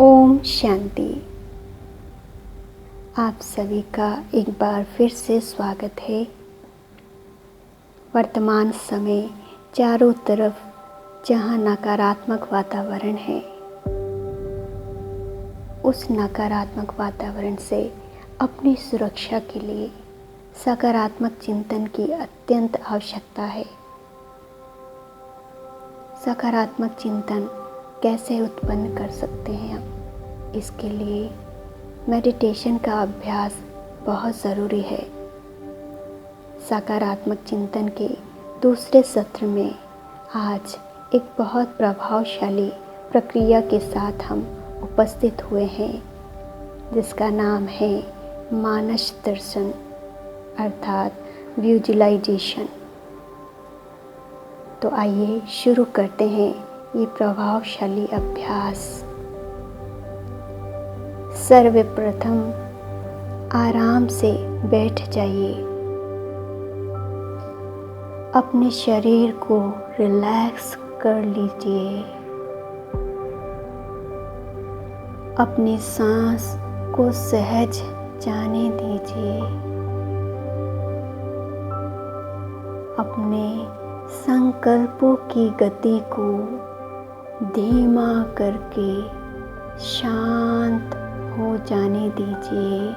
ओम शांति। आप सभी का एक बार फिर से स्वागत है। वर्तमान समय चारों तरफ जहाँ नकारात्मक वातावरण है, उस नकारात्मक वातावरण से अपनी सुरक्षा के लिए सकारात्मक चिंतन की अत्यंत आवश्यकता है। सकारात्मक चिंतन कैसे उत्पन्न कर सकते हैं हम? इसके लिए मेडिटेशन का अभ्यास बहुत ज़रूरी है। सकारात्मक चिंतन के दूसरे सत्र में आज एक बहुत प्रभावशाली प्रक्रिया के साथ हम उपस्थित हुए हैं, जिसका नाम है मानस दर्शन अर्थात विजुअलाइजेशन। तो आइए शुरू करते हैं ये प्रभावशाली अभ्यास। सर्वप्रथम आराम से बैठ जाइए। अपने शरीर को रिलैक्स कर लीजिए। अपनी सांस को सहज जाने दीजिए। अपने संकल्पों की गति को धीमा करके शांत हो जाने दीजिए।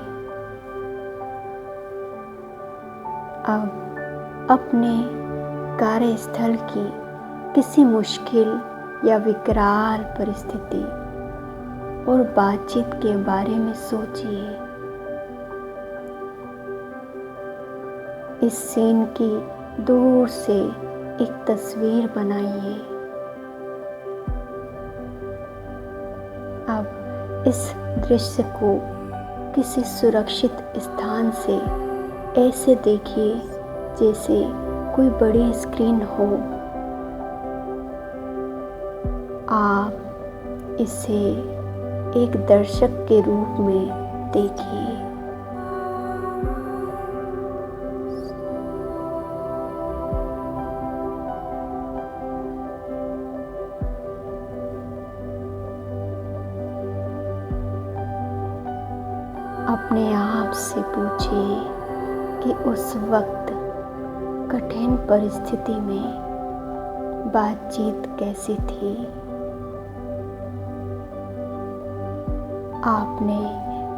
अब अपने कार्यस्थल की किसी मुश्किल या विकराल परिस्थिति और बातचीत के बारे में सोचिए। इस सीन की दूर से एक तस्वीर बनाइए। अब इस दृश्य को किसी सुरक्षित स्थान से ऐसे देखिए जैसे कोई बड़ी स्क्रीन हो। आप इसे एक दर्शक के रूप में देखिए। अपने आप से पूछिए कि उस वक्त कठिन परिस्थिति में बातचीत कैसी थी। आपने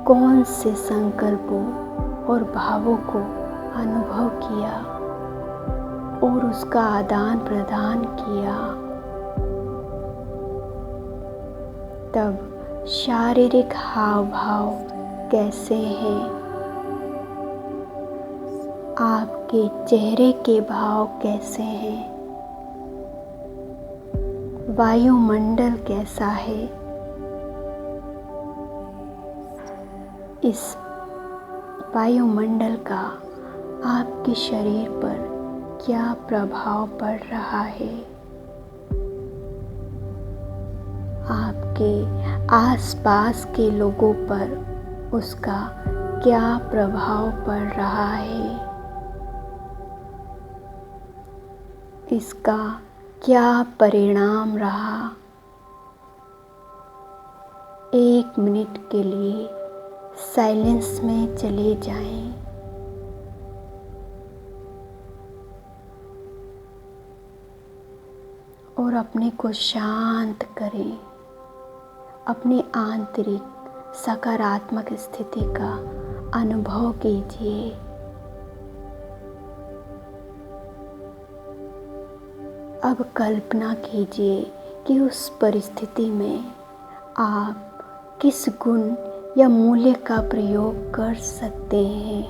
कौन से संकल्पों और भावों को अनुभव किया और उसका आदान प्रदान किया। तब शारीरिक हाव भाव कैसे हैं? आपके चेहरे के भाव कैसे हैं? वायुमंडल कैसा है? इस वायुमंडल का आपके शरीर पर क्या प्रभाव पड़ रहा है? आपके आसपास के लोगों पर उसका क्या प्रभाव पड़ रहा है? इसका क्या परिणाम रहा? 1 मिनट के लिए साइलेंस में चले जाएं। और अपने को शांत करें। अपनी आंतरिक सकारात्मक स्थिति का अनुभव कीजिए। अब कल्पना कीजिए कि उस परिस्थिति में आप किस गुण या मूल्य का प्रयोग कर सकते हैं।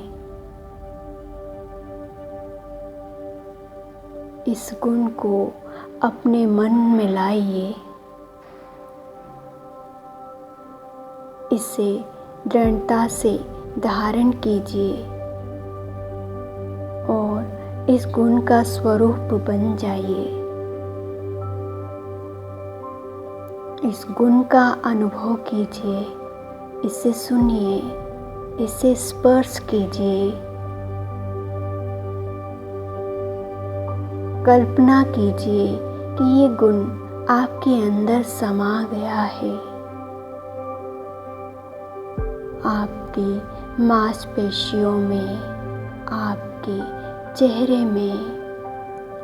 इस गुण को अपने मन में लाइए। इसे दृढ़ता से धारण कीजिए और इस गुण का स्वरूप बन जाइए। इस गुण का अनुभव कीजिए, इसे सुनिए, इसे स्पर्श कीजिए। कल्पना कीजिए कि ये गुण आपके अंदर समा गया है। आपकी मांसपेशियों में, आपके चेहरे में,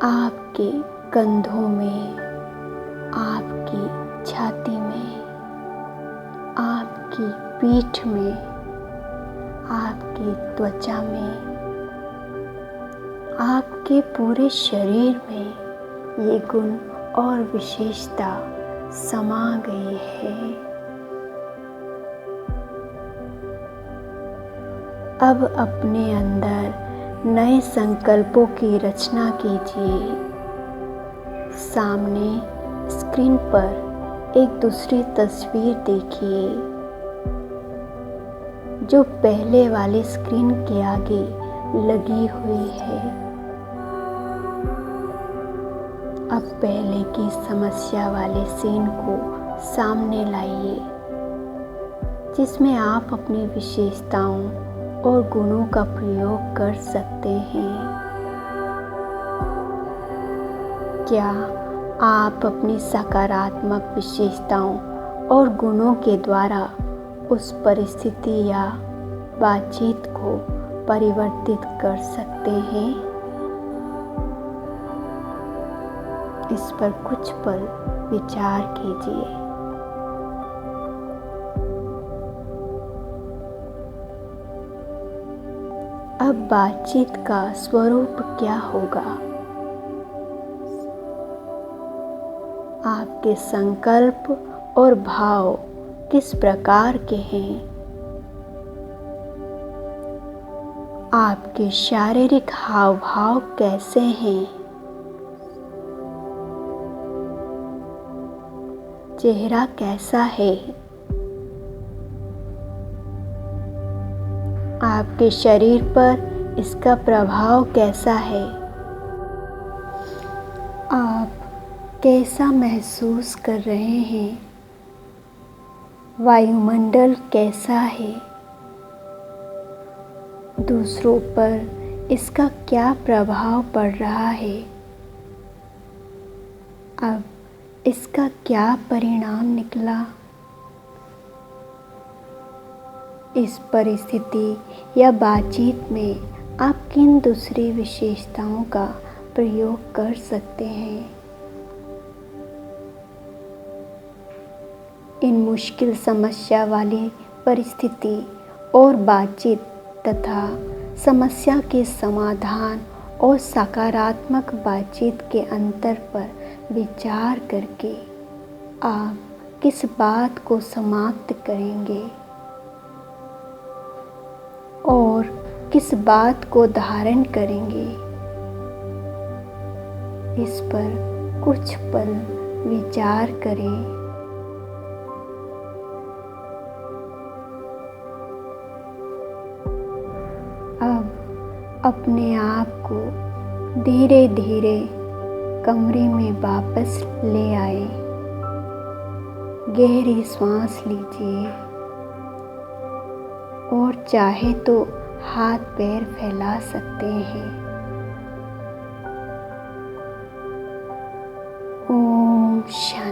आपके कंधों में, आपकी छाती में, आपकी पीठ में, आपकी त्वचा में, आपके पूरे शरीर में ये गुण और विशेषता समा गई है। अब अपने अंदर नए संकल्पों की रचना कीजिए। सामने स्क्रीन पर एक दूसरी तस्वीर देखिए जो पहले वाली स्क्रीन के आगे लगी हुई है। अब पहले की समस्या वाले सीन को सामने लाइए जिसमें आप अपनी विशेषताओं और गुणों का प्रयोग कर सकते हैं। क्या आप अपनी सकारात्मक विशेषताओं और गुणों के द्वारा उस परिस्थिति या बातचीत को परिवर्तित कर सकते हैं? इस पर कुछ पल विचार कीजिए। अब बातचीत का स्वरूप क्या होगा? आपके संकल्प और भाव किस प्रकार के हैं? आपके शारीरिक हाव भाव कैसे हैं? चेहरा कैसा है? आपके शरीर पर इसका प्रभाव कैसा है? आप कैसा महसूस कर रहे हैं? वायुमंडल कैसा है? दूसरों पर इसका क्या प्रभाव पड़ रहा है? अब इसका क्या परिणाम निकला? इस परिस्थिति या बातचीत में आप किन दूसरी विशेषताओं का प्रयोग कर सकते हैं? इन मुश्किल समस्या वाली परिस्थिति और बातचीत तथा समस्या के समाधान और सकारात्मक बातचीत के अंतर पर विचार करके आप किस बात को समाप्त करेंगे और किस बात को धारण करेंगे? इस पर कुछ पल विचार करें। अब अपने आप को धीरे धीरे कमरे में वापस ले आए। गहरी सांस लीजिए और चाहे तो हाथ पैर फैला सकते हैं। ओम शांति।